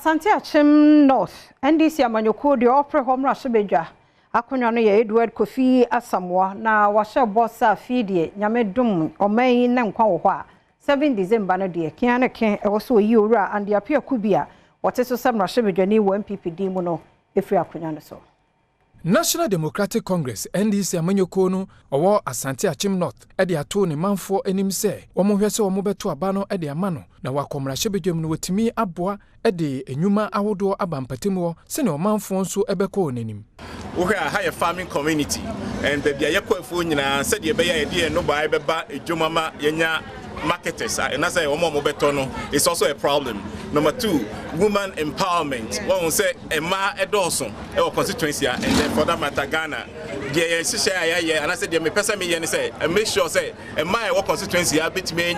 Asante Akyem North NDC amanyoko de opre homra sebedwa akonwa no ye Edward Kofi Asamoah na wahye bossa afidie nyamedum oman na nkwa wo ho a 7 December no de kian ken ewoso yi owura ande apia kubia woteso samra sebedwa ni wo MPP mu no efri akonwa no so. National Democratic Congress NDC amanyoko no owo Asante Akyem North ede ato ne manfo anim se omohwese omobeto aba no ede ama no na wakomra hyebedwam no wetimi aboa ede enyuma awodo abampatemu se ne omanfo nso ebekọ nanim. We are higher farming community and the Yakofo nyina said ye be ye no buy beba ejumama yenya marketers and as I betono it's also a problem. Number 2, woman empowerment. One say Emma Edorson our constituency and then for that matter Ghana. Yeah, and I said me person me say and make sure say Emma our constituency a bit me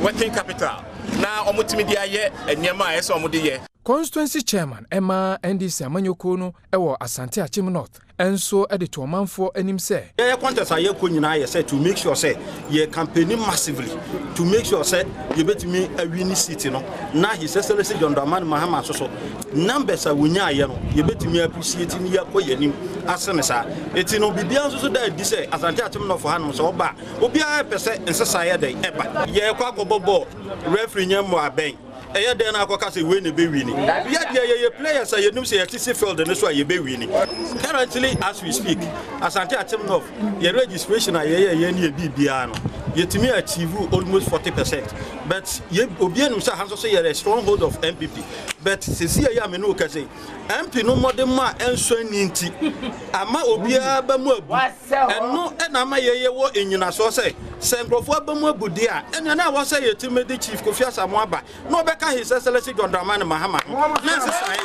working capital. Now omutimi dia ye enyema eso omudi ye. Constituency chairman Emma NDC amanyoko no ewo Asante Akyem North enso edito manfo anim se ye contest aye ko nyina ye say to make sure say ye campaigning massively to make sure say ye betimi awini city no na his excellency John Dramani Mahama so numbers a wonya ye no ye betimi appreciate ni yakoye nim asene sa eti no bibia so da di say Asante Akyem North for hanom so oba obi a pese nsesa ye dey eba ye kwa gobobo referee nyamo aben eya den akoka say we ne be wini ye players say you say TC field and so ye be wini. Currently as we speak Asante Akyem North ye registration ye ne bibia no yetimi achieve almost 40%, but ye obianum say hanso say ye stronghold of MPP, but sisi ya me no ka say MP no modern ma enso ninti ama obia ba mu abu eno na ma ye wo enyina so say senkrofo ba mu abudi a eno na wo say yetimi de chief Kofi Asamoah ba no beka his excellency John Dramani Mahama na say